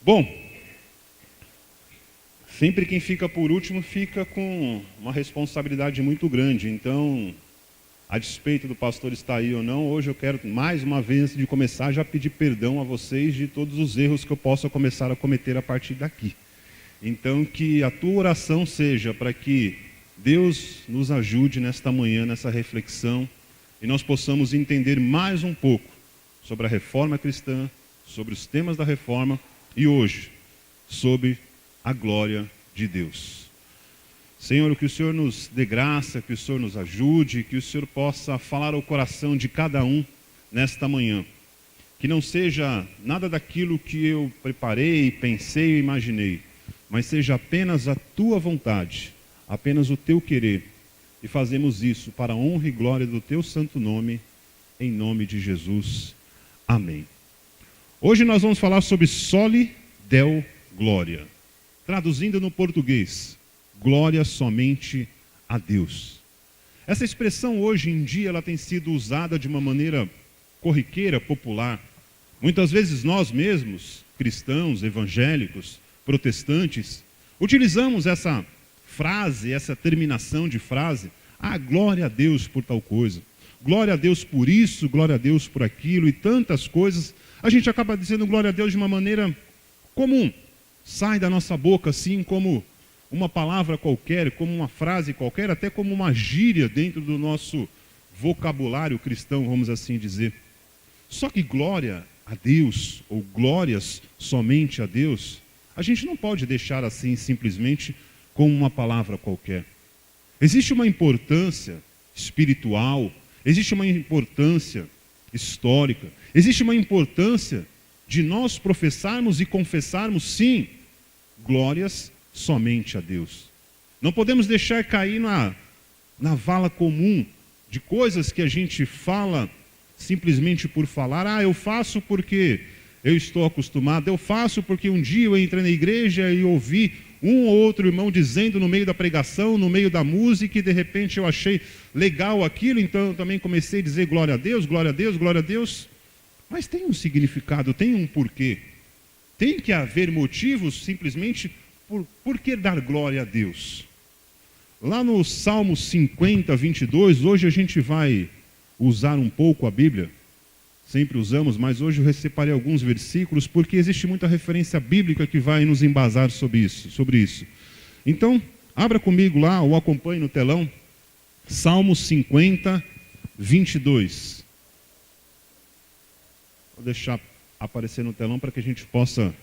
Bom, sempre quem fica por último fica com uma responsabilidade muito grande. Então, a despeito do pastor estar aí ou não, hoje eu quero, mais uma vez, antes de começar, já pedir perdão a vocês de todos os erros que eu possa começar a cometer a partir daqui. Então, que a tua oração seja para que Deus nos ajude nesta manhã, nessa reflexão, e nós possamos entender mais um pouco sobre a reforma cristã, sobre os temas da reforma, e hoje, sobre a glória de Deus. Senhor, que o Senhor nos dê graça, que o Senhor nos ajude, que o Senhor possa falar ao coração de cada um nesta manhã. Que não seja nada daquilo que eu preparei, pensei e imaginei, mas seja apenas a tua vontade, apenas o teu querer. E fazemos isso para a honra e glória do teu santo nome, em nome de Jesus. Amém. Hoje nós vamos falar sobre Soli Deo Glória. Traduzindo no português, glória somente a Deus. Essa expressão hoje em dia ela tem sido usada de uma maneira corriqueira, popular. Muitas vezes nós mesmos, cristãos, evangélicos, protestantes, utilizamos essa frase, essa terminação de frase, glória a Deus por tal coisa, glória a Deus por isso, glória a Deus por aquilo e tantas coisas. A gente acaba dizendo glória a Deus de uma maneira comum, sai da nossa boca assim como uma palavra qualquer, como uma frase qualquer, até como uma gíria dentro do nosso vocabulário cristão, vamos assim dizer. Só que glória a Deus, ou glórias somente a Deus, a gente não pode deixar assim simplesmente como uma palavra qualquer. Existe uma importância espiritual, existe uma importância histórica, existe uma importância de nós professarmos e confessarmos, sim, glórias somente a Deus. Não podemos deixar cair na vala comum de coisas que a gente fala simplesmente por falar. Eu faço porque eu estou acostumado, eu faço porque um dia eu entrei na igreja e ouvi um ou outro irmão dizendo no meio da pregação, no meio da música, e de repente eu achei legal aquilo, então eu também comecei a dizer glória a Deus, glória a Deus, glória a Deus. Mas tem um significado, tem um porquê. Tem que haver motivos simplesmente por que dar glória a Deus. Lá no Salmo 50, 22, hoje a gente vai usar um pouco a Bíblia. Sempre usamos, mas hoje eu separei alguns versículos, porque existe muita referência bíblica que vai nos embasar sobre isso. Então, abra comigo lá, ou acompanhe no telão, Salmo 50, 22. Vou deixar aparecer no telão para que a gente possa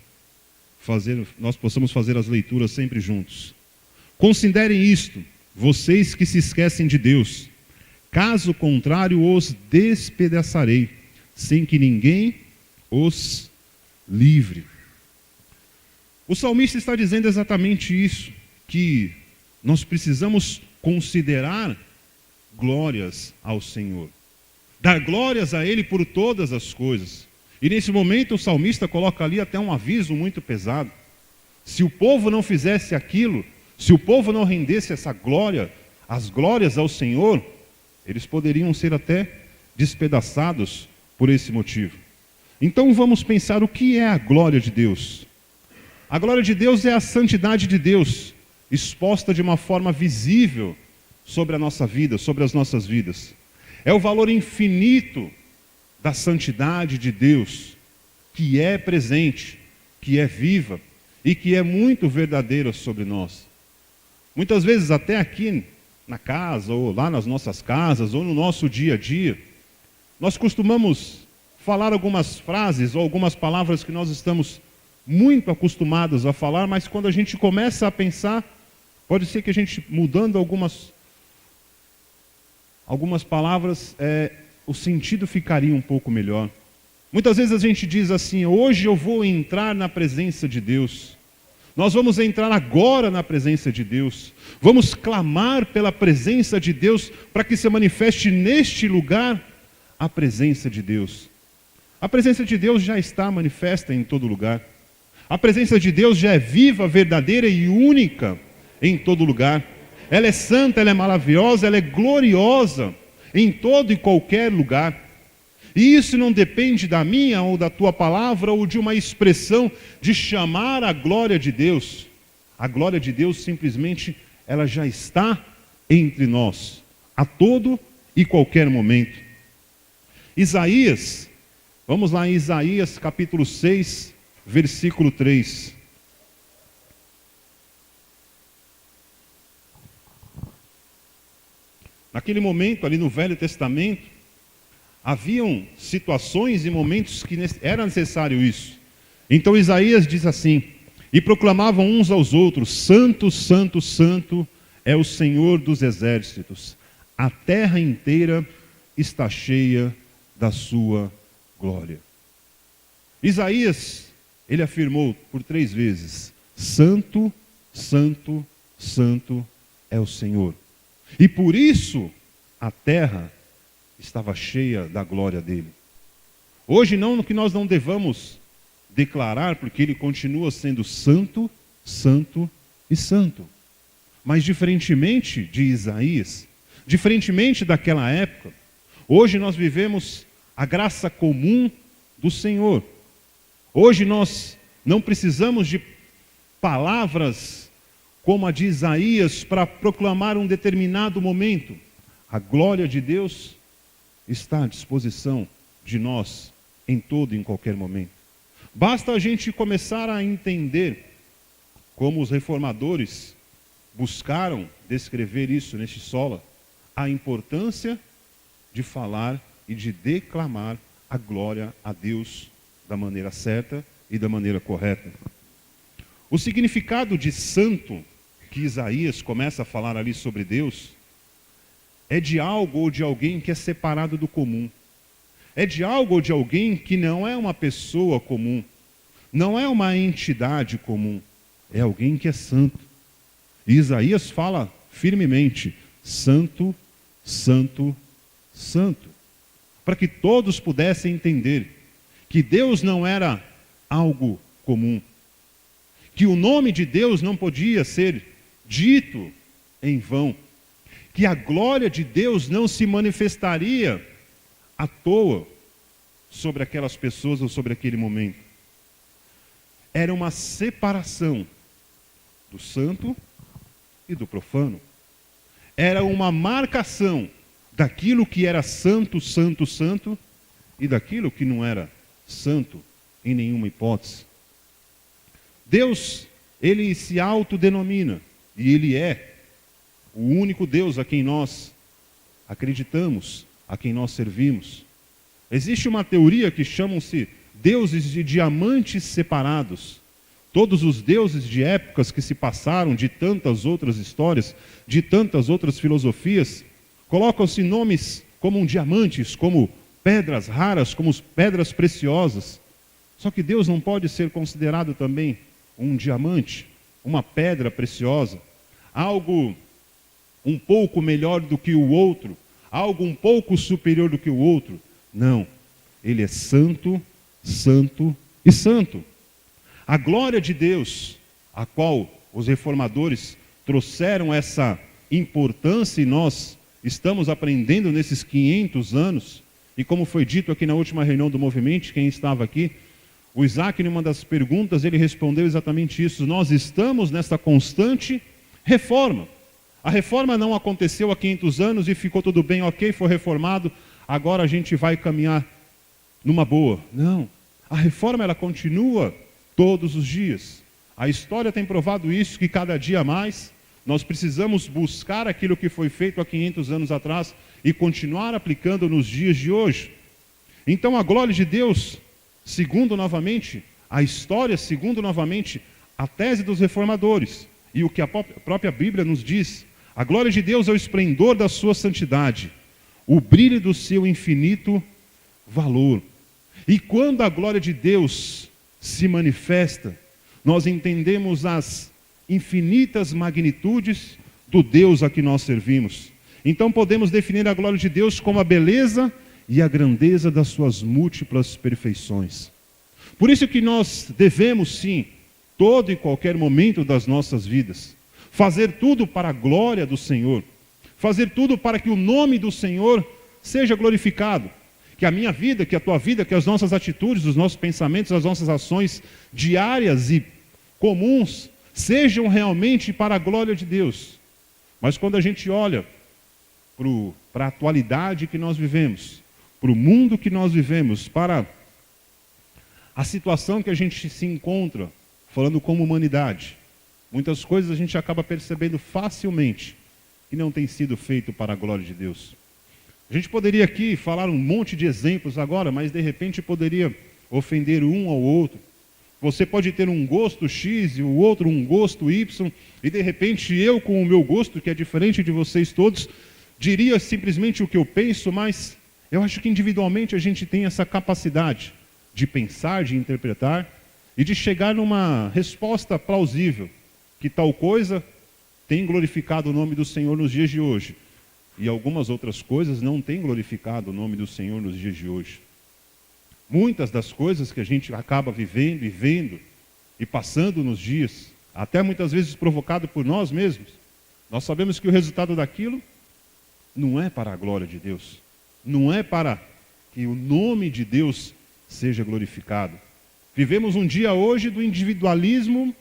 nós possamos fazer as leituras sempre juntos. Considerem isto, vocês que se esquecem de Deus. Caso contrário, os despedaçarei, sem que ninguém os livre. O salmista está dizendo exatamente isso, que nós precisamos considerar glórias ao Senhor. Dar glórias a Ele por todas as coisas. E nesse momento o salmista coloca ali até um aviso muito pesado. Se o povo não fizesse aquilo, se o povo não rendesse essa glória, as glórias ao Senhor, eles poderiam ser até despedaçados por esse motivo. Então vamos pensar o que é a glória de Deus. A glória de Deus é a santidade de Deus, exposta de uma forma visível sobre a nossa vida, sobre as nossas vidas. É o valor infinito da santidade de Deus, que é presente, que é viva e que é muito verdadeira sobre nós. Muitas vezes até aqui na casa, ou lá nas nossas casas, ou no nosso dia a dia, nós costumamos falar algumas frases ou algumas palavras que nós estamos muito acostumados a falar, mas quando a gente começa a pensar, pode ser que a gente mudando algumas palavras, o sentido ficaria um pouco melhor. Muitas vezes a gente diz assim: hoje eu vou entrar na presença de Deus. Nós vamos entrar agora na presença de Deus. Vamos clamar pela presença de Deus para que se manifeste neste lugar a presença de Deus. A presença de Deus já está manifesta em todo lugar. A presença de Deus já é viva, verdadeira e única em todo lugar. Ela é santa, ela é maravilhosa, ela é gloriosa em todo e qualquer lugar. E isso não depende da minha ou da tua palavra ou de uma expressão de chamar a glória de Deus. A glória de Deus simplesmente, ela já está entre nós, a todo e qualquer momento. Isaías, vamos lá em Isaías capítulo 6, versículo 3. Naquele momento, ali no Velho Testamento, haviam situações e momentos que era necessário isso. Então Isaías diz assim: e proclamavam uns aos outros: Santo, Santo, Santo é o Senhor dos exércitos. A terra inteira está cheia da sua glória. Isaías, ele afirmou por 3 vezes: Santo, Santo, Santo é o Senhor. E por isso a terra estava cheia da glória dele. Hoje não que nós não devamos declarar, porque ele continua sendo santo, santo e santo. Mas diferentemente de Isaías, diferentemente daquela época, hoje nós vivemos a graça comum do Senhor. Hoje nós não precisamos de palavras como a de Isaías para proclamar um determinado momento. A glória de Deus está à disposição de nós em todo e em qualquer momento. Basta a gente começar a entender como os reformadores buscaram descrever isso neste sola, a importância de falar e de declamar a glória a Deus da maneira certa e da maneira correta. O significado de santo que Isaías começa a falar ali sobre Deus é de algo ou de alguém que é separado do comum. É de algo ou de alguém que não é uma pessoa comum, não é uma entidade comum, é alguém que é santo. E Isaías fala firmemente: Santo, Santo, Santo. Para que todos pudessem entender que Deus não era algo comum, que o nome de Deus não podia ser dito em vão, que a glória de Deus não se manifestaria à toa sobre aquelas pessoas ou sobre aquele momento. Era uma separação do santo e do profano. Era uma marcação daquilo que era santo, santo, santo, e daquilo que não era santo em nenhuma hipótese. Deus, ele se autodenomina, e ele é o único Deus a quem nós acreditamos, a quem nós servimos. Existe uma teoria que chamam-se deuses de diamantes separados. Todos os deuses de épocas que se passaram, de tantas outras histórias, de tantas outras filosofias, colocam-se nomes como diamantes, como pedras raras, como pedras preciosas. Só que Deus não pode ser considerado também um diamante, uma pedra preciosa, algo um pouco melhor do que o outro, algo um pouco superior do que o outro. Não, ele é santo, santo e santo. A glória de Deus, a qual os reformadores trouxeram essa importância e nós estamos aprendendo nesses 500 anos, e como foi dito aqui na última reunião do movimento, quem estava aqui, o Isaac, em uma das perguntas, ele respondeu exatamente isso: nós estamos nessa constante reforma. A reforma não aconteceu há 500 anos e ficou tudo bem, ok, foi reformado, agora a gente vai caminhar numa boa. Não, a reforma ela continua todos os dias. A história tem provado isso, que cada dia mais nós precisamos buscar aquilo que foi feito há 500 anos atrás e continuar aplicando nos dias de hoje. Então a glória de Deus, segundo novamente a história, segundo novamente a tese dos reformadores, e o que a própria Bíblia nos diz, a glória de Deus é o esplendor da sua santidade, o brilho do seu infinito valor. E quando a glória de Deus se manifesta, nós entendemos as infinitas magnitudes do Deus a que nós servimos. Então podemos definir a glória de Deus como a beleza e a grandeza das suas múltiplas perfeições. Por isso que nós devemos sim, todo e qualquer momento das nossas vidas, fazer tudo para a glória do Senhor, fazer tudo para que o nome do Senhor seja glorificado. que a minha vida, que a tua vida, que as nossas atitudes, os nossos pensamentos, as nossas ações diárias e comuns sejam realmente para a glória de Deus. Mas quando a gente olha para a atualidade que nós vivemos, para o mundo que nós vivemos, para a situação que a gente se encontra, falando como humanidade, muitas coisas a gente acaba percebendo facilmente que não tem sido feito para a glória de Deus. A gente poderia aqui falar um monte de exemplos agora, mas de repente poderia ofender um ao outro. Você pode ter um gosto X e o outro um gosto Y, e de repente eu, com o meu gosto, que é diferente de vocês todos, diria simplesmente o que eu penso, mas eu acho que individualmente a gente tem essa capacidade de pensar, de interpretar e de chegar numa resposta plausível, que tal coisa tem glorificado o nome do Senhor nos dias de hoje, e algumas outras coisas não têm glorificado o nome do Senhor nos dias de hoje. Muitas das coisas que a gente acaba vivendo e vendo e passando nos dias, até muitas vezes provocado por nós mesmos, nós sabemos que o resultado daquilo não é para a glória de Deus, não é para que o nome de Deus seja glorificado. Vivemos um dia hoje do individualismo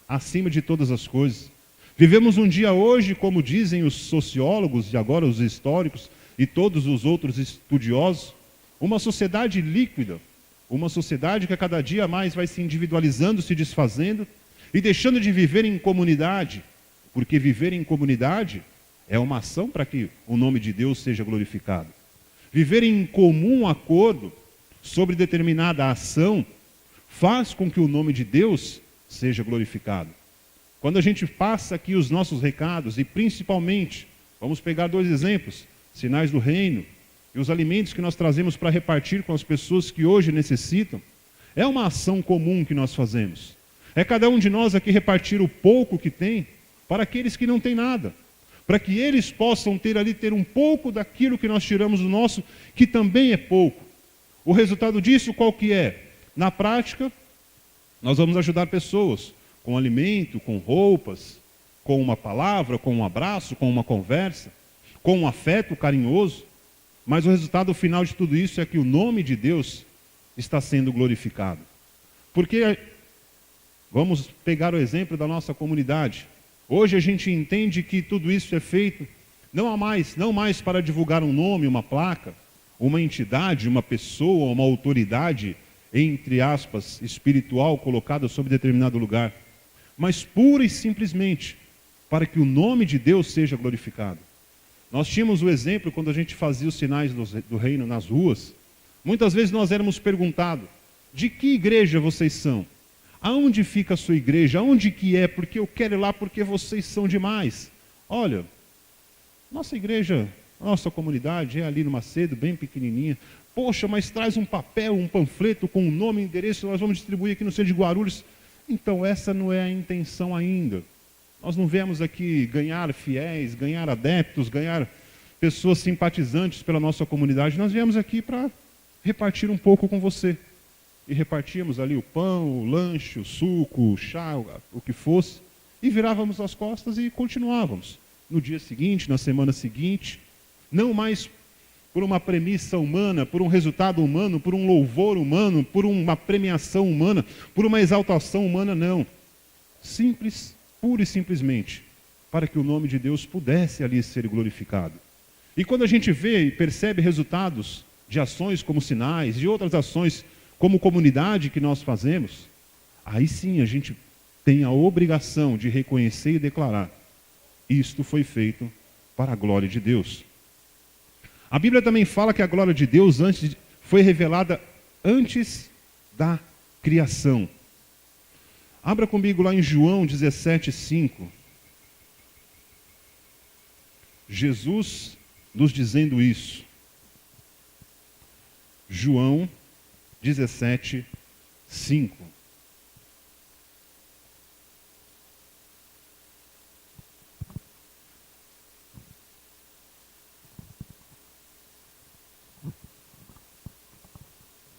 acima de todas as coisas. Vivemos um dia hoje, como dizem os sociólogos e agora os históricos e todos os outros estudiosos, uma sociedade líquida, uma sociedade que a cada dia mais vai se individualizando, se desfazendo e deixando de viver em comunidade, porque viver em comunidade é uma ação para que o nome de Deus seja glorificado. Viver em comum acordo sobre determinada ação faz com que o nome de Deus seja glorificado. Quando a gente passa aqui os nossos recados, e principalmente, vamos pegar 2 exemplos, sinais do reino, e os alimentos que nós trazemos para repartir com as pessoas que hoje necessitam, é uma ação comum que nós fazemos. É cada um de nós aqui repartir o pouco que tem para aqueles que não têm nada, para que eles possam ter um pouco daquilo que nós tiramos do nosso, que também é pouco. O resultado disso qual que é? Na prática, nós vamos ajudar pessoas com alimento, com roupas, com uma palavra, com um abraço, com uma conversa, com um afeto carinhoso, mas o resultado final de tudo isso é que o nome de Deus está sendo glorificado. Porque, vamos pegar o exemplo da nossa comunidade. Hoje a gente entende que tudo isso é feito não mais para divulgar um nome, uma placa, uma entidade, uma pessoa, uma autoridade, entre aspas, espiritual colocada sobre determinado lugar, mas pura e simplesmente para que o nome de Deus seja glorificado. Nós tínhamos o exemplo quando a gente fazia os sinais do reino nas ruas. Muitas vezes nós éramos perguntados: de que igreja vocês são? Aonde fica a sua igreja? Aonde que é? Porque eu quero ir lá porque vocês são demais. Olha, nossa igreja, nossa comunidade é ali no Macedo, bem pequenininha. Poxa, mas traz um papel, um panfleto com o nome e endereço, nós vamos distribuir aqui no centro de Guarulhos. Então essa não é a intenção ainda. Nós não viemos aqui ganhar fiéis, ganhar adeptos, ganhar pessoas simpatizantes pela nossa comunidade. Nós viemos aqui para repartir um pouco com você. E repartíamos ali o pão, o lanche, o suco, o chá, o que fosse. E virávamos as costas e continuávamos. No dia seguinte, na semana seguinte, não mais por uma premissa humana, por um resultado humano, por um louvor humano, por uma premiação humana, por uma exaltação humana, não. Simples, pura e simplesmente, para que o nome de Deus pudesse ali ser glorificado. E quando a gente vê e percebe resultados de ações como sinais, de outras ações como comunidade que nós fazemos, aí sim a gente tem a obrigação de reconhecer e declarar: isto foi feito para a glória de Deus. A Bíblia também fala que a glória de Deus foi revelada antes da criação. Abra comigo lá em João 17:5. Jesus nos dizendo isso. João 17:5.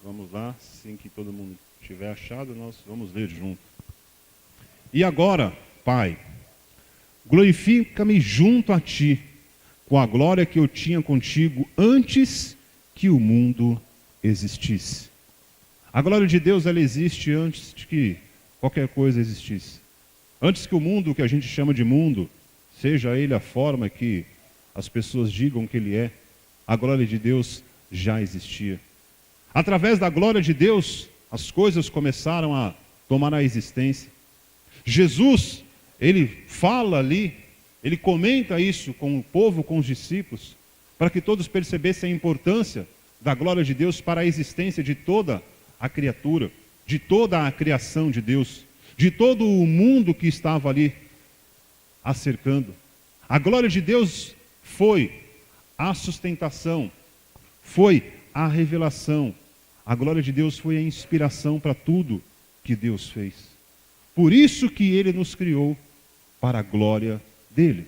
Vamos lá, assim que todo mundo tiver achado, nós vamos ler junto. E agora, Pai, glorifica-me junto a Ti, com a glória que eu tinha contigo antes que o mundo existisse. A glória de Deus, ela existe antes de que qualquer coisa existisse. Antes que o mundo, que a gente chama de mundo, seja ele a forma que as pessoas digam que ele é, a glória de Deus já existia. Através da glória de Deus, as coisas começaram a tomar a existência. Jesus, ele fala ali, ele comenta isso com o povo, com os discípulos, para que todos percebessem a importância da glória de Deus para a existência de toda a criatura, de toda a criação de Deus, de todo o mundo que estava ali a cercando. A glória de Deus foi a sustentação, foi a revelação. A glória de Deus foi a inspiração para tudo que Deus fez. Por isso que Ele nos criou para a glória dEle.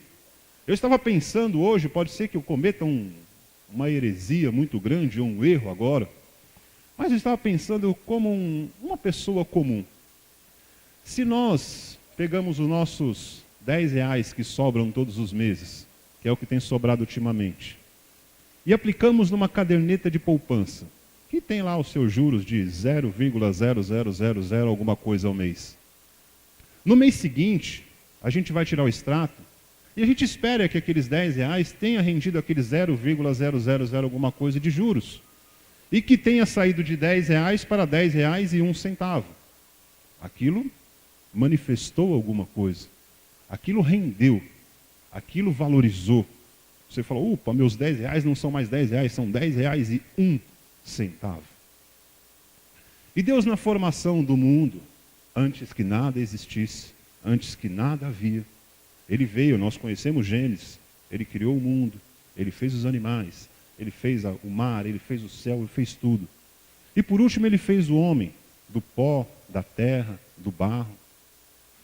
Eu estava pensando hoje, pode ser que eu cometa uma heresia muito grande, ou um erro agora, mas eu estava pensando como uma pessoa comum. Se nós pegamos os nossos R$10 que sobram todos os meses, que é o que tem sobrado ultimamente, e aplicamos numa caderneta de poupança, que tem lá os seus juros de 0,0000 alguma coisa ao mês. No mês seguinte, a gente vai tirar o extrato, e a gente espera que aqueles R$10 tenha rendido aqueles 0,000 alguma coisa de juros, e que tenha saído de R$10 para R$10,01. Aquilo manifestou alguma coisa, aquilo rendeu, aquilo valorizou. Você falou, opa, meus R$10 não são mais R$10, são R$10,01. E Deus, na formação do mundo, antes que nada existisse, antes que nada havia, Ele veio, nós conhecemos Gênesis, Ele criou o mundo, Ele fez os animais, Ele fez o mar, Ele fez o céu, Ele fez tudo. E por último Ele fez o homem, do pó, da terra, do barro.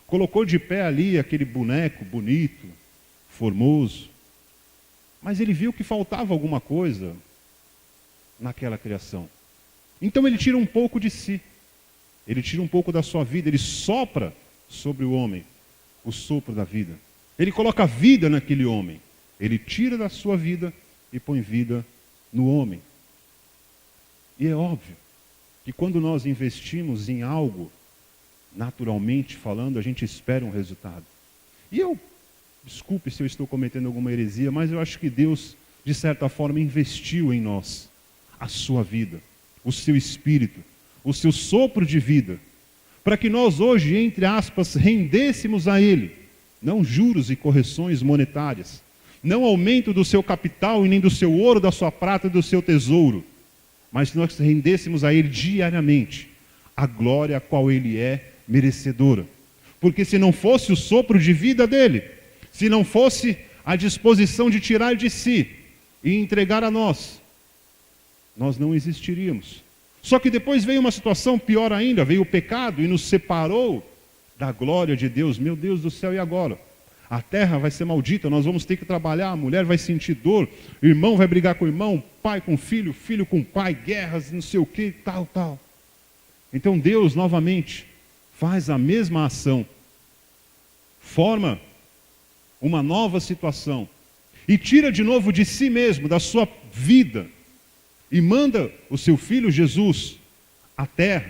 Colocou de pé ali aquele boneco bonito, formoso, mas Ele viu que faltava alguma coisa naquela criação. Então Ele tira um pouco de si, Ele tira um pouco da sua vida, Ele sopra sobre o homem o sopro da vida. Ele coloca vida naquele homem, Ele tira da sua vida e põe vida no homem. E é óbvio que quando nós investimos em algo, naturalmente falando, a gente espera um resultado. E desculpe se eu estou cometendo alguma heresia, mas eu acho que Deus, de certa forma, investiu em nós a sua vida, o seu espírito, o seu sopro de vida, para que nós hoje, entre aspas, rendêssemos a Ele, não juros e correções monetárias, não aumento do seu capital e nem do seu ouro, da sua prata e do seu tesouro, mas que nós rendêssemos a Ele diariamente a glória a qual Ele é merecedora. Porque se não fosse o sopro de vida dEle, se não fosse a disposição de tirar de si e entregar a nós, nós não existiríamos. Só que depois veio uma situação pior ainda, veio o pecado e nos separou da glória de Deus. Meu Deus do céu, e agora? A terra vai ser maldita, nós vamos ter que trabalhar, a mulher vai sentir dor, o irmão vai brigar com o irmão, pai com filho, filho com pai, guerras, não sei o que, tal. Então Deus, novamente, faz a mesma ação, forma uma nova situação, e tira de novo de si mesmo, da sua vida, e manda o seu Filho Jesus à terra,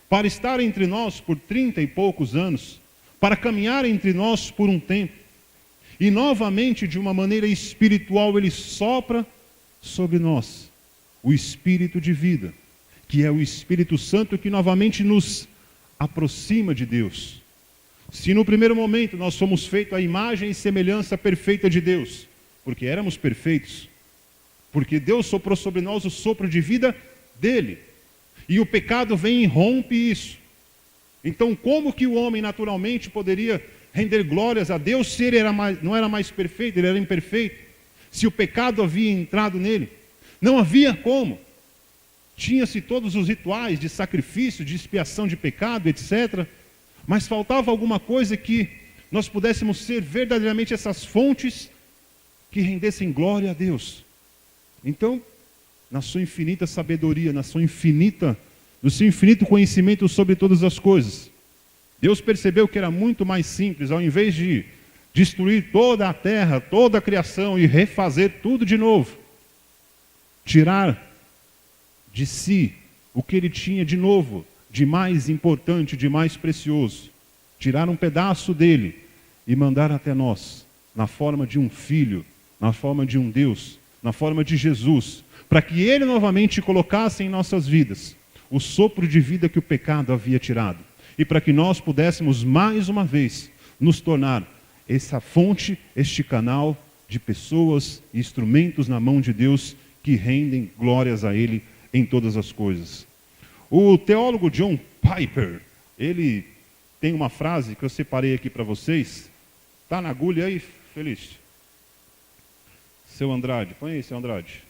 para estar entre nós por 30 e poucos anos, para caminhar entre nós por um tempo, e novamente, de uma maneira espiritual, Ele sopra sobre nós o Espírito de vida, que é o Espírito Santo que novamente nos aproxima de Deus. Se no primeiro momento nós fomos feitos à imagem e semelhança perfeita de Deus, porque éramos perfeitos, porque Deus soprou sobre nós o sopro de vida dEle, e o pecado vem e rompe isso. Então como que o homem naturalmente poderia render glórias a Deus se ele não era mais perfeito, ele era imperfeito? Se o pecado havia entrado nele, não havia como. Tinha-se todos os rituais de sacrifício, de expiação de pecado, etc. Mas faltava alguma coisa que nós pudéssemos ser verdadeiramente essas fontes que rendessem glória a Deus. Então, na sua infinita sabedoria, no seu infinito conhecimento sobre todas as coisas, Deus percebeu que era muito mais simples, ao invés de destruir toda a terra, toda a criação e refazer tudo de novo, tirar de si o que ele tinha de novo, de mais importante, de mais precioso. Tirar um pedaço dele e mandar até nós, na forma de um filho, na forma de um Deus, na forma de Jesus, para que ele novamente colocasse em nossas vidas o sopro de vida que o pecado havia tirado. E para que nós pudéssemos mais uma vez nos tornar essa fonte, este canal de pessoas e instrumentos na mão de Deus que rendem glórias a Ele em todas as coisas. O teólogo John Piper, ele tem uma frase que eu separei aqui para vocês. Está na agulha aí, Felício? Seu Andrade, põe aí, seu Andrade.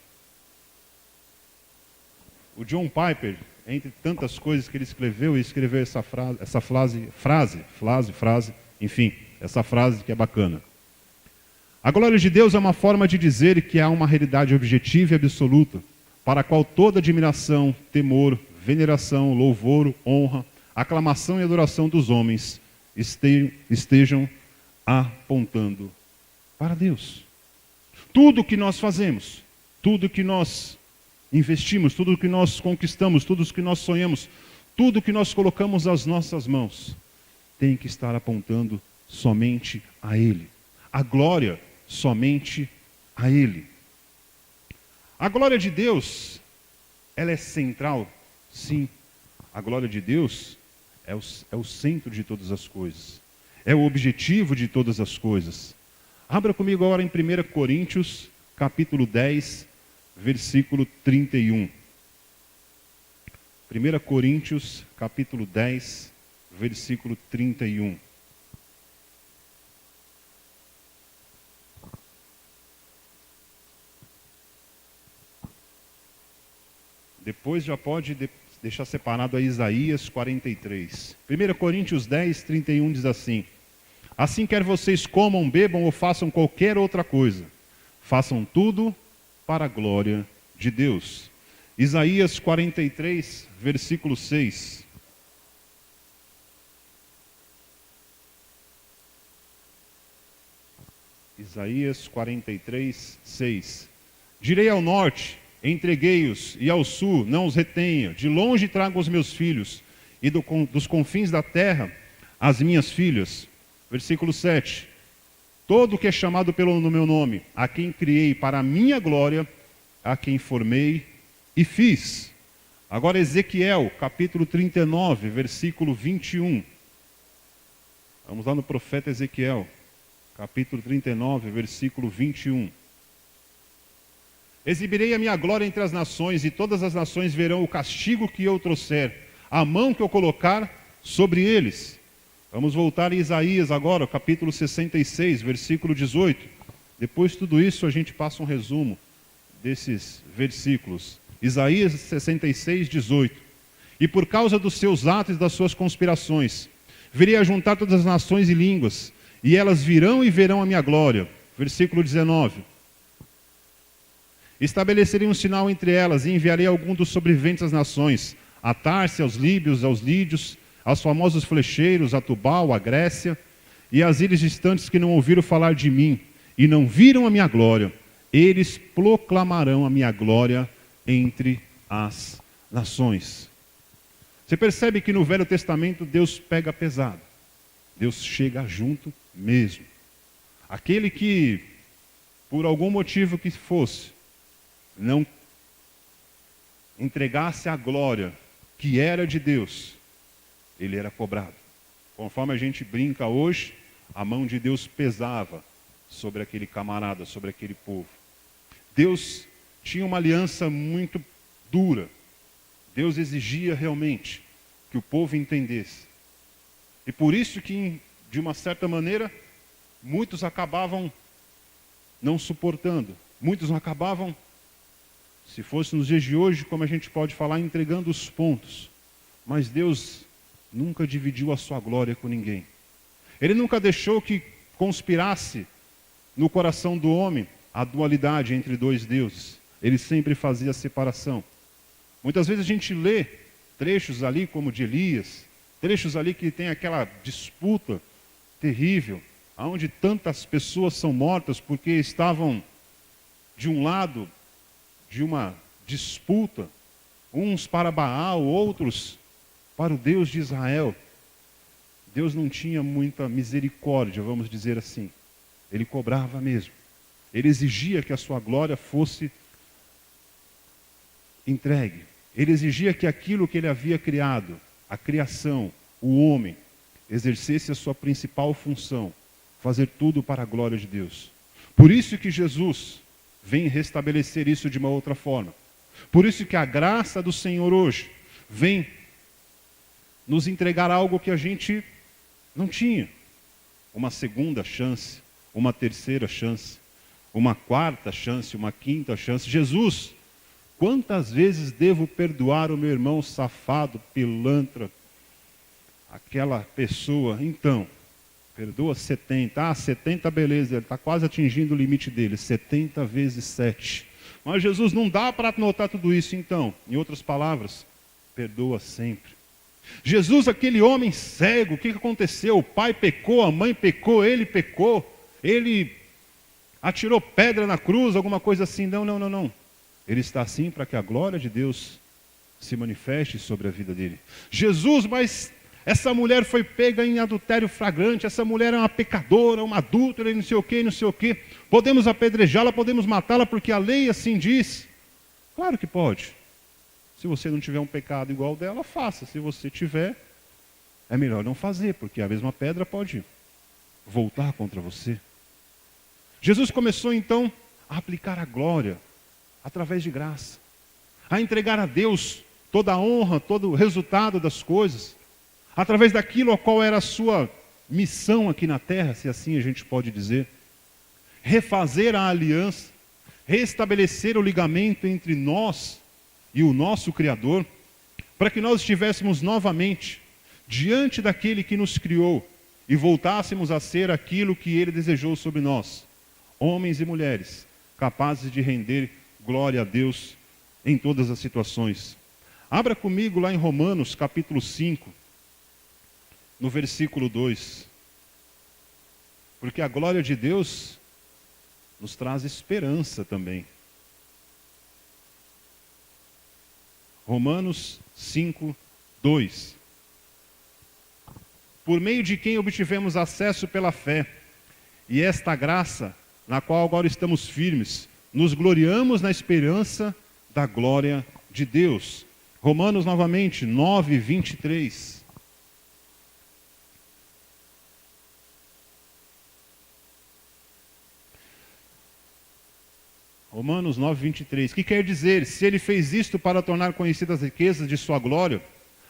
O John Piper, entre tantas coisas que ele escreveu essa frase, enfim, essa frase que é bacana. A glória de Deus é uma forma de dizer que há uma realidade objetiva e absoluta, para a qual toda admiração, temor, veneração, louvor, honra, aclamação e adoração dos homens estejam apontando para Deus. Tudo que nós fazemos, tudo que nós investimos, tudo que nós conquistamos, tudo que nós sonhamos, tudo que nós colocamos às nossas mãos, tem que estar apontando somente a Ele. A glória somente a Ele. A glória de Deus, ela é central? Sim. A glória de Deus é o centro de todas as coisas. É o objetivo de todas as coisas. Abra comigo agora em 1 Coríntios, capítulo 10, versículo 31. 1 Coríntios, capítulo 10, versículo 31. Depois já pode deixar separado a Isaías 43. 1 Coríntios 10, 31 diz assim: assim quer vocês comam, bebam ou façam qualquer outra coisa, façam tudo para a glória de Deus. Isaías 43, versículo 6. Isaías 43, 6. Direi ao norte, entreguei-os, e ao sul, não os retenha. De longe trago os meus filhos, e dos confins da terra, as minhas filhas. Versículo 7. Todo o que é chamado no meu nome, a quem criei para a minha glória, a quem formei e fiz. Agora Ezequiel, capítulo 39, versículo 21. Vamos lá no profeta Ezequiel, capítulo 39, versículo 21. Exibirei a minha glória entre as nações, e todas as nações verão o castigo que eu trouxer, a mão que eu colocar sobre eles. Vamos voltar em Isaías agora, capítulo 66, versículo 18. Depois de tudo isso, a gente passa um resumo desses versículos. Isaías 66, 18. E por causa dos seus atos e das suas conspirações, virei a juntar todas as nações e línguas, e elas virão e verão a minha glória. Versículo 19. Estabelecerei um sinal entre elas, e enviarei algum dos sobreviventes às nações, a Tarse, aos líbios, aos lídios, aos famosos flecheiros, a Tubal, a Grécia, e às ilhas distantes que não ouviram falar de mim, e não viram a minha glória. Eles proclamarão a minha glória entre as nações. Você percebe que no Velho Testamento Deus pega pesado. Deus chega junto mesmo. Aquele que, por algum motivo que fosse, não entregasse a glória que era de Deus, ele era cobrado. Conforme a gente brinca hoje, a mão de Deus pesava sobre aquele camarada, sobre aquele povo. Deus tinha uma aliança muito dura. Deus exigia realmente que o povo entendesse. E por isso que, de uma certa maneira, muitos acabavam não suportando. Muitos acabavam, se fosse nos dias de hoje, como a gente pode falar, entregando os pontos. Mas Deus nunca dividiu a sua glória com ninguém. Ele nunca deixou que conspirasse no coração do homem a dualidade entre dois deuses. Ele sempre fazia a separação. Muitas vezes a gente lê trechos ali como de Elias, trechos ali que tem aquela disputa terrível, onde tantas pessoas são mortas porque estavam de um lado de uma disputa, uns para Baal, outros para o Deus de Israel. Deus não tinha muita misericórdia, vamos dizer assim. Ele cobrava mesmo. Ele exigia que a sua glória fosse entregue. Ele exigia que aquilo que ele havia criado, a criação, o homem, exercesse a sua principal função, fazer tudo para a glória de Deus. Por isso que Jesus vem restabelecer isso de uma outra forma. Por isso que a graça do Senhor hoje vem nos entregar algo que a gente não tinha. Uma segunda chance, uma terceira chance, uma quarta chance, uma quinta chance. Jesus, quantas vezes devo perdoar o meu irmão safado, pilantra, aquela pessoa? Então, perdoa 70. 70 beleza, ele está quase atingindo o limite dele. 70 vezes 7. Mas Jesus, não dá para notar tudo isso então. Em outras palavras, perdoa sempre. Jesus, aquele homem cego, o que aconteceu? O pai pecou, a mãe pecou, ele pecou. Ele atirou pedra na cruz, alguma coisa assim. Não. Ele está assim para que a glória de Deus se manifeste sobre a vida dele. Jesus, mas essa mulher foi pega em adultério flagrante, essa mulher é uma pecadora, uma adúltera, e não sei o que. Podemos apedrejá-la, podemos matá-la, porque a lei assim diz. Claro que pode. Se você não tiver um pecado igual dela, faça. Se você tiver, é melhor não fazer, porque a mesma pedra pode voltar contra você. Jesus começou então a aplicar a glória através de graça, a entregar a Deus toda a honra, todo o resultado das coisas, através daquilo a qual era a sua missão aqui na terra, se assim a gente pode dizer. Refazer a aliança, restabelecer o ligamento entre nós e o nosso Criador, para que nós estivéssemos novamente diante daquele que nos criou e voltássemos a ser aquilo que ele desejou sobre nós, homens e mulheres capazes de render glória a Deus em todas as situações. Abra comigo lá em Romanos capítulo 5, no versículo 2. Porque a glória de Deus nos traz esperança também. Romanos 5, 2. Por meio de quem obtivemos acesso pela fé, e esta graça, na qual agora estamos firmes, nos gloriamos na esperança da glória de Deus. Romanos novamente, 9, 23. Romanos 9, 23. Que quer dizer, se ele fez isto para tornar conhecidas as riquezas de sua glória,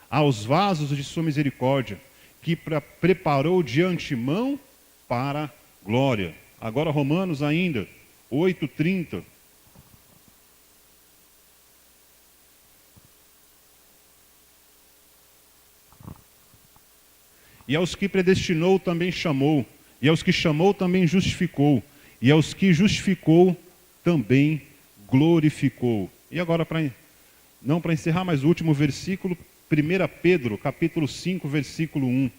aos vasos de sua misericórdia, que preparou de antemão para glória. Agora Romanos ainda, 8, 30. E aos que predestinou também chamou, e aos que chamou também justificou, e aos que justificou também glorificou. E agora, para encerrar, mais o último versículo, 1 Pedro, capítulo 5, versículo 1.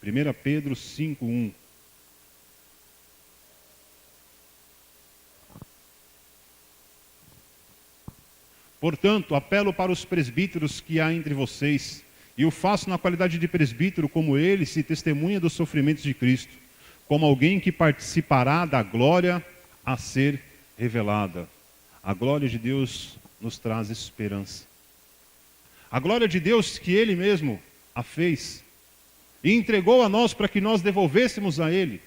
1 Pedro 5, 1. Portanto, apelo para os presbíteros que há entre vocês, e o faço na qualidade de presbítero, como ele se testemunha dos sofrimentos de Cristo, como alguém que participará da glória a ser revelada. A glória de Deus nos traz esperança. A glória de Deus que Ele mesmo a fez e entregou a nós para que nós devolvêssemos a Ele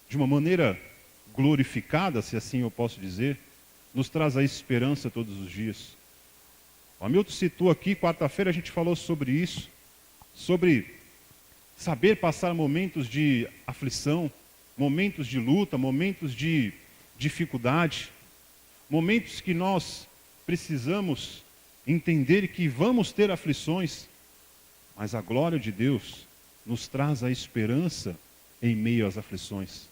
de uma maneira glorificada, se assim eu posso dizer, nos traz a esperança todos os dias. O Hamilton citou aqui, quarta-feira a gente falou sobre isso, sobre saber passar momentos de aflição, momentos de luta, momentos de dificuldade, momentos que nós precisamos entender que vamos ter aflições, mas a glória de Deus nos traz a esperança em meio às aflições.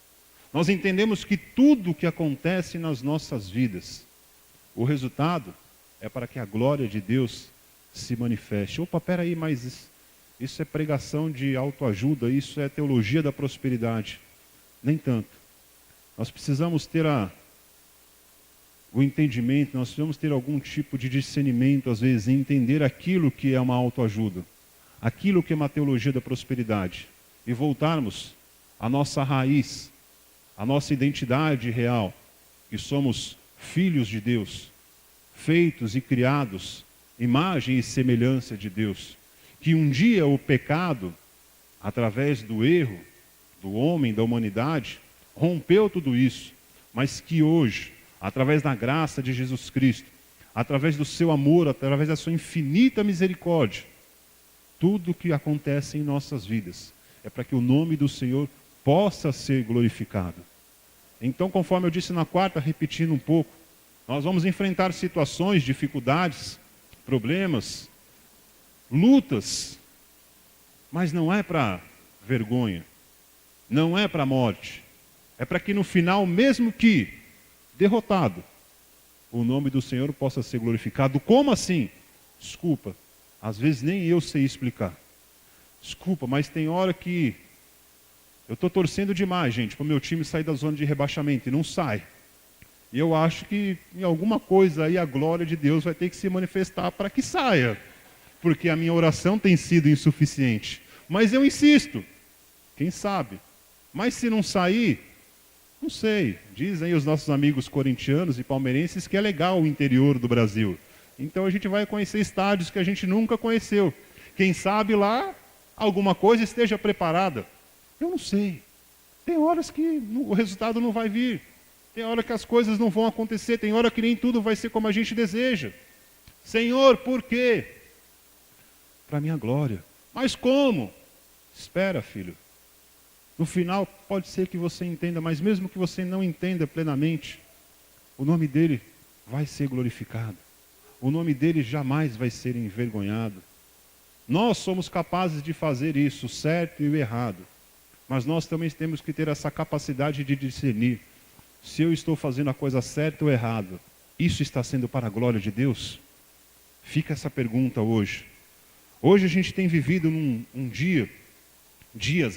Nós entendemos que tudo que acontece nas nossas vidas, o resultado é para que a glória de Deus se manifeste. Opa, peraí, mas isso é pregação de autoajuda, isso é teologia da prosperidade. Nem tanto. Nós precisamos ter o entendimento, nós precisamos ter algum tipo de discernimento, às vezes, em entender aquilo que é uma autoajuda, aquilo que é uma teologia da prosperidade, e voltarmos à nossa raiz, à nossa identidade real, que somos filhos de Deus, feitos e criados, imagem e semelhança de Deus, que um dia o pecado, através do erro do homem, da humanidade, rompeu tudo isso, mas que hoje, através da graça de Jesus Cristo, através do seu amor, através da sua infinita misericórdia, tudo que acontece em nossas vidas é para que o nome do Senhor possa ser glorificado. Então, conforme eu disse na quarta, repetindo um pouco, nós vamos enfrentar situações, dificuldades, problemas, lutas, mas não é para vergonha, não é para morte, é para que no final, mesmo que derrotado, o nome do Senhor possa ser glorificado. Como assim? Desculpa, às vezes nem eu sei explicar. Desculpa, mas tem hora que eu estou torcendo demais, gente, para o meu time sair da zona de rebaixamento, e não sai. E eu acho que em alguma coisa aí a glória de Deus vai ter que se manifestar para que saia. Porque a minha oração tem sido insuficiente. Mas eu insisto, quem sabe? Mas se não sair, não sei. Dizem os nossos amigos corintianos e palmeirenses que é legal o interior do Brasil. Então a gente vai conhecer estádios que a gente nunca conheceu. Quem sabe lá alguma coisa esteja preparada. Eu não sei. Tem horas que o resultado não vai vir. Tem hora que as coisas não vão acontecer. Tem hora que nem tudo vai ser como a gente deseja. Senhor, por quê? Para a minha glória. Mas como? Espera, filho. No final pode ser que você entenda, mas mesmo que você não entenda plenamente, o nome dele vai ser glorificado. O nome dele jamais vai ser envergonhado. Nós somos capazes de fazer isso, o certo e o errado. Mas nós também temos que ter essa capacidade de discernir se eu estou fazendo a coisa certa ou errada. Isso está sendo para a glória de Deus? Fica essa pergunta hoje. Hoje a gente tem vivido dias,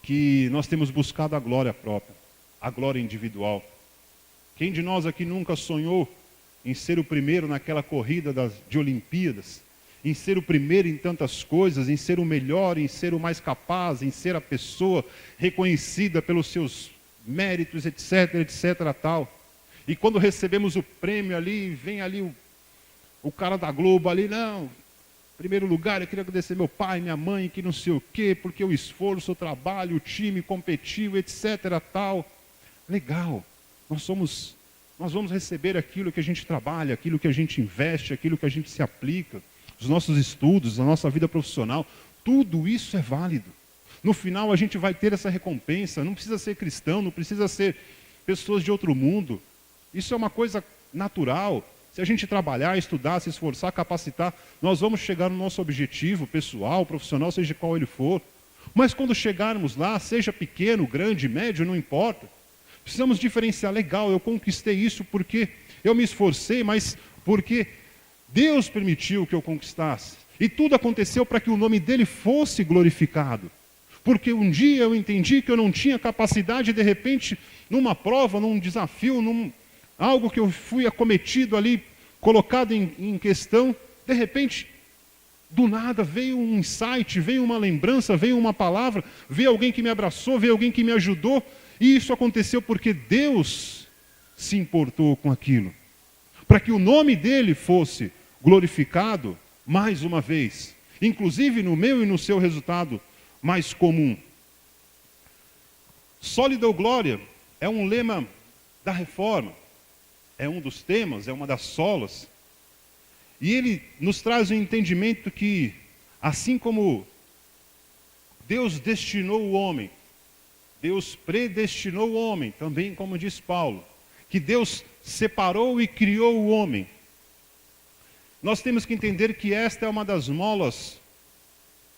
que nós temos buscado a glória própria, a glória individual. Quem de nós aqui nunca sonhou em ser o primeiro naquela corrida de Olimpíadas? Em ser o primeiro em tantas coisas, em ser o melhor, em ser o mais capaz, em ser a pessoa reconhecida pelos seus méritos, etc, etc, tal. E quando recebemos o prêmio ali, vem ali o cara da Globo ali, não, em primeiro lugar eu queria agradecer meu pai, minha mãe, que não sei o quê, porque o esforço, o trabalho, o time competiu, etc, tal. Legal, nós vamos receber aquilo que a gente trabalha, aquilo que a gente investe, aquilo que a gente se aplica. Os nossos estudos, a nossa vida profissional, tudo isso é válido. No final a gente vai ter essa recompensa, não precisa ser cristão, não precisa ser pessoas de outro mundo. Isso é uma coisa natural. Se a gente trabalhar, estudar, se esforçar, capacitar, nós vamos chegar no nosso objetivo pessoal, profissional, seja qual ele for. Mas quando chegarmos lá, seja pequeno, grande, médio, não importa. Precisamos diferenciar, legal, eu conquistei isso porque eu me esforcei, mas porque Deus permitiu que eu conquistasse. E tudo aconteceu para que o nome dele fosse glorificado. Porque um dia eu entendi que eu não tinha capacidade, de repente, numa prova, num desafio, algo que eu fui acometido ali, colocado em questão, de repente, do nada veio um insight, veio uma lembrança, veio uma palavra, veio alguém que me abraçou, veio alguém que me ajudou. E isso aconteceu porque Deus se importou com aquilo. Para que o nome dele fosse glorificado mais uma vez, inclusive no meu e no seu resultado mais comum. Sólida ou glória é um lema da reforma, é um dos temas, é uma das solas, e ele nos traz um entendimento que, assim como Deus destinou o homem, Deus predestinou o homem, também como diz Paulo, que Deus separou e criou o homem. Nós temos que entender que esta é uma das molas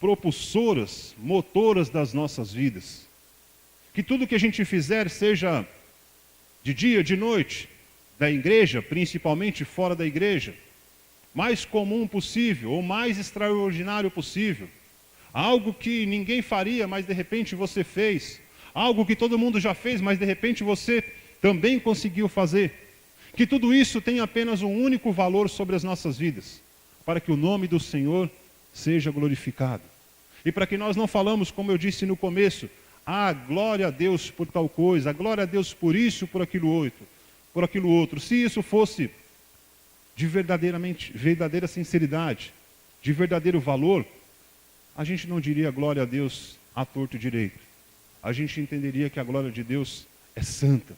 propulsoras, motoras das nossas vidas. Que tudo que a gente fizer, seja de dia, de noite, da igreja, principalmente fora da igreja, mais comum possível, ou mais extraordinário possível. Algo que ninguém faria, mas de repente você fez. Algo que todo mundo já fez, mas de repente você também conseguiu fazer. Que tudo isso tem apenas um único valor sobre as nossas vidas, para que o nome do Senhor seja glorificado. E para que nós não falamos, como eu disse no começo, glória a Deus por tal coisa, glória a Deus por isso, por aquilo outro. Se isso fosse de verdadeira sinceridade, de verdadeiro valor, a gente não diria glória a Deus à torto e direito. A gente entenderia que a glória de Deus é santa,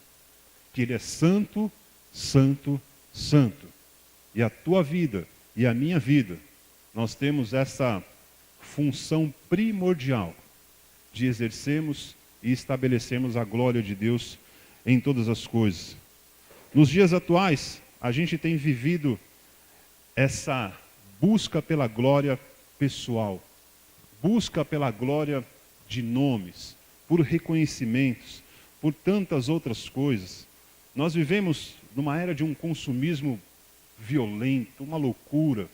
que Ele é santo, santo, santo. E a tua vida e a minha vida, nós temos essa função primordial de exercermos e estabelecermos a glória de Deus em todas as coisas. Nos dias atuais, a gente tem vivido essa busca pela glória pessoal, busca pela glória de nomes, por reconhecimentos, por tantas outras coisas. Nós vivemos numa era de um consumismo violento, uma loucura.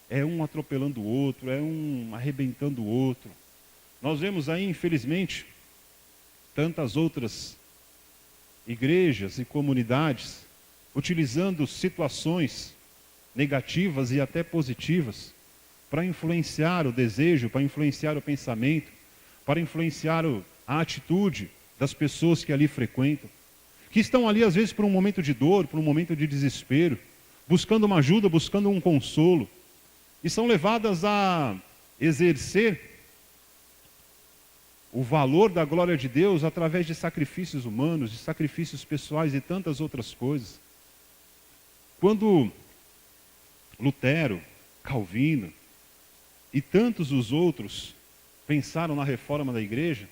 É um atropelando o outro, é um arrebentando o outro. Nós vemos aí, infelizmente, tantas outras igrejas e comunidades utilizando situações negativas e até positivas para influenciar o desejo, para influenciar o pensamento, para influenciar a atitude das pessoas que ali frequentam, que estão ali às vezes por um momento de dor, por um momento de desespero, buscando uma ajuda, buscando um consolo, e são levadas a exercer o valor da glória de Deus através de sacrifícios humanos, de sacrifícios pessoais e tantas outras coisas. Quando Lutero, Calvino e tantos os outros pensaram na reforma da igreja,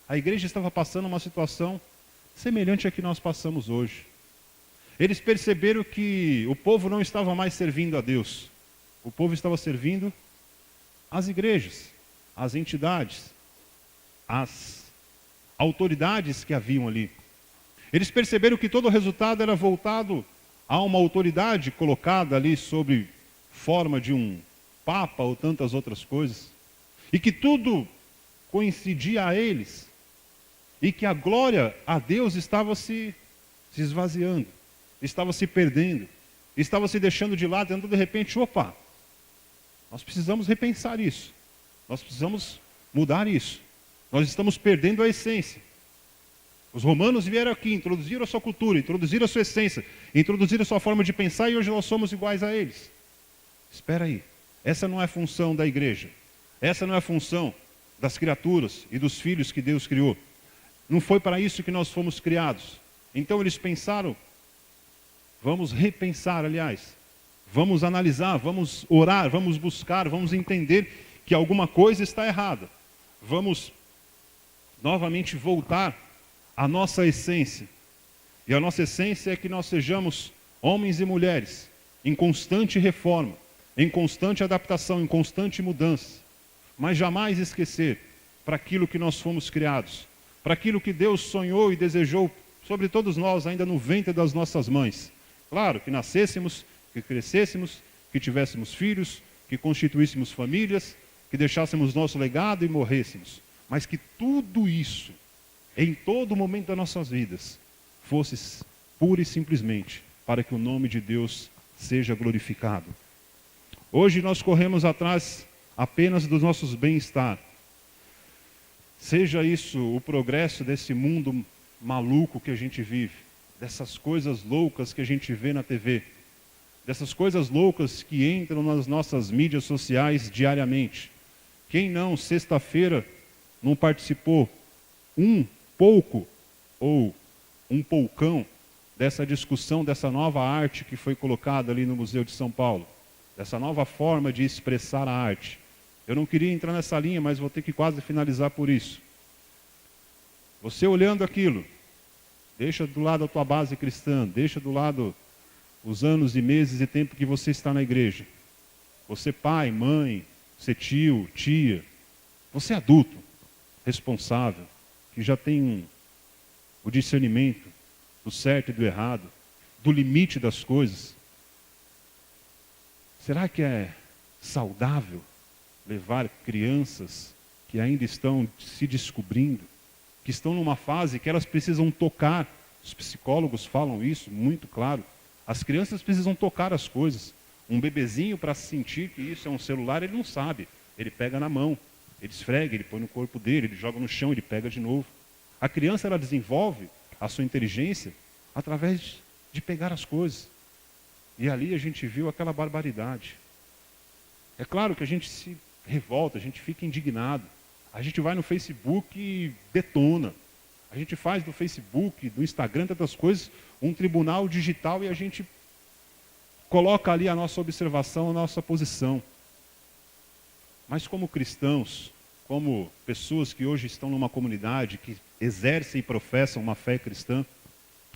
a igreja estava passando uma situação semelhante à que nós passamos hoje. Eles perceberam que o povo não estava mais servindo a Deus. O povo estava servindo as igrejas, as entidades, as autoridades que haviam ali. Eles perceberam que todo o resultado era voltado a uma autoridade colocada ali sob forma de um papa ou tantas outras coisas, e que tudo coincidia a eles, e que a glória a Deus estava se esvaziando, estava se perdendo, estava se deixando de lado, então de repente, opa, nós precisamos repensar isso, nós precisamos mudar isso, nós estamos perdendo a essência. Os romanos vieram aqui, introduziram a sua cultura, introduziram a sua essência, introduziram a sua forma de pensar, e hoje nós somos iguais a eles. Espera aí, essa não é a função da igreja, essa não é a função das criaturas e dos filhos que Deus criou. Não foi para isso que nós fomos criados. Então eles pensaram, vamos repensar, aliás, vamos analisar, vamos orar, vamos buscar, vamos entender que alguma coisa está errada. Vamos novamente voltar à nossa essência. E a nossa essência é que nós sejamos homens e mulheres em constante reforma, em constante adaptação, em constante mudança. Mas jamais esquecer para aquilo que nós fomos criados, para aquilo que Deus sonhou e desejou sobre todos nós ainda no ventre das nossas mães. Claro, que nascêssemos, que crescêssemos, que tivéssemos filhos, que constituíssemos famílias, que deixássemos nosso legado e morrêssemos. Mas que tudo isso, em todo momento das nossas vidas, fosse pura e simplesmente para que o nome de Deus seja glorificado. Hoje nós corremos atrás apenas dos nossos bem-estar. Seja isso o progresso desse mundo maluco que a gente vive, dessas coisas loucas que a gente vê na TV, dessas coisas loucas que entram nas nossas mídias sociais diariamente. Quem não, sexta-feira, não participou um pouco ou um poucão dessa discussão, dessa nova arte que foi colocada ali no Museu de São Paulo, dessa nova forma de expressar a arte. Eu não queria entrar nessa linha, mas vou ter que quase finalizar por isso. Você olhando aquilo, deixa do lado a tua base cristã, deixa do lado os anos e meses e tempo que você está na igreja. Você pai, mãe, você tio, tia, você adulto, responsável, que já tem o discernimento do certo e do errado, do limite das coisas. Será que é saudável levar crianças que ainda estão se descobrindo, que estão numa fase que elas precisam tocar, os psicólogos falam isso muito claro, As crianças precisam tocar as coisas. Um bebezinho, para sentir que isso é um celular, ele não sabe. Ele pega na mão, ele esfrega, ele põe no corpo dele, ele joga no chão, ele pega de novo. A criança, ela desenvolve a sua inteligência através de pegar as coisas. E ali a gente viu aquela barbaridade. É claro que a gente se revolta, a gente fica indignado. A gente vai no Facebook e detona. A gente faz do Facebook, do Instagram, tantas coisas, um tribunal digital e a gente coloca ali a nossa observação, a nossa posição. Mas como cristãos, como pessoas que hoje estão numa comunidade, que exercem e professam uma fé cristã,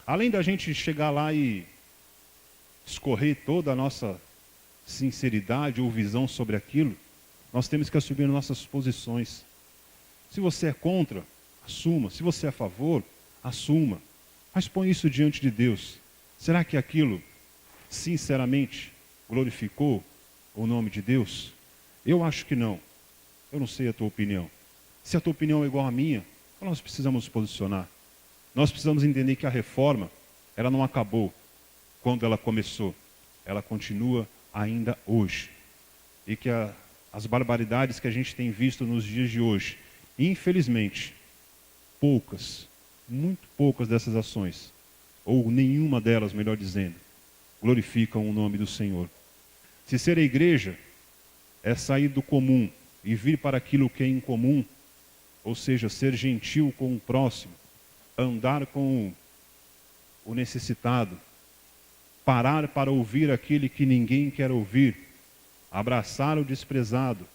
além da gente chegar lá e escorrer toda a nossa sinceridade ou visão sobre aquilo, nós temos que assumir nossas posições. Se você é contra, assuma. Se você é a favor, assuma. Mas põe isso diante de Deus. Será que aquilo, sinceramente, glorificou o nome de Deus? Eu acho que não. Eu não sei a tua opinião. Se a tua opinião é igual à minha, então nós precisamos nos posicionar. Nós precisamos entender que a reforma, ela não acabou quando ela começou. Ela continua ainda hoje. E que as barbaridades que a gente tem visto nos dias de hoje, infelizmente, poucas, muito poucas dessas ações, ou nenhuma delas, melhor dizendo, glorificam o nome do Senhor. Se ser a igreja é sair do comum e vir para aquilo que é incomum, ou seja, ser gentil com o próximo, andar com o necessitado, parar para ouvir aquele que ninguém quer ouvir, abraçar o desprezado,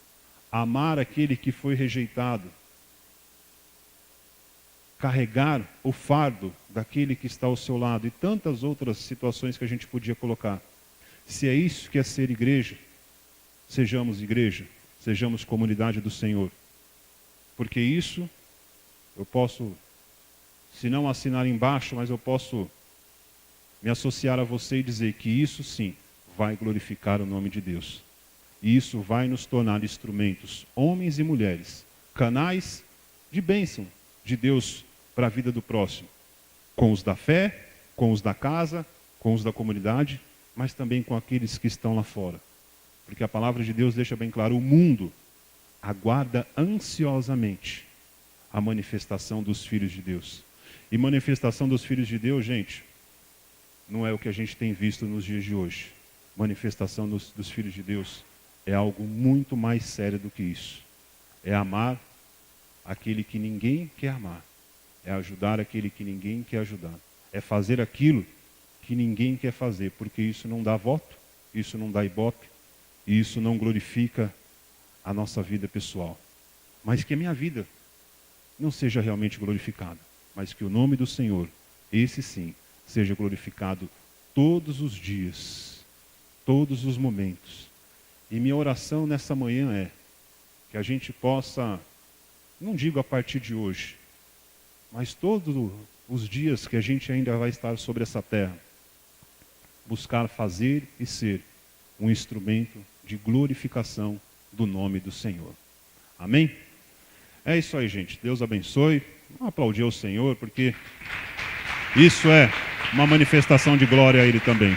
amar aquele que foi rejeitado, carregar o fardo daquele que está ao seu lado e tantas outras situações que a gente podia colocar. Se é isso que é ser igreja, igreja, sejamos comunidade do Senhor. Porque isso, eu posso, se não assinar embaixo, mas eu posso me associar a você e dizer que isso sim vai glorificar o nome de Deus. E isso vai nos tornar instrumentos, homens e mulheres, canais de bênção de Deus para a vida do próximo. Com os da fé, com os da casa, com os da comunidade, mas também com aqueles que estão lá fora. Porque a palavra de Deus deixa bem claro, o mundo aguarda ansiosamente a manifestação dos filhos de Deus. E manifestação dos filhos de Deus, gente, não é o que a gente tem visto nos dias de hoje. Manifestação dos filhos de Deus é algo muito mais sério do que isso. É amar aquele que ninguém quer amar. É ajudar aquele que ninguém quer ajudar. É fazer aquilo que ninguém quer fazer, porque isso não dá voto, isso não dá ibope, e isso não glorifica a nossa vida pessoal. Mas que a minha vida não seja realmente glorificada, mas que o nome do Senhor, esse sim, seja glorificado todos os dias, todos os momentos. E minha oração nessa manhã é que a gente possa, não digo a partir de hoje, mas todos os dias que a gente ainda vai estar sobre essa terra, buscar fazer e ser um instrumento de glorificação do nome do Senhor. Amém? É isso aí, gente. Deus abençoe. Vamos aplaudir ao Senhor, porque isso é uma manifestação de glória a Ele também.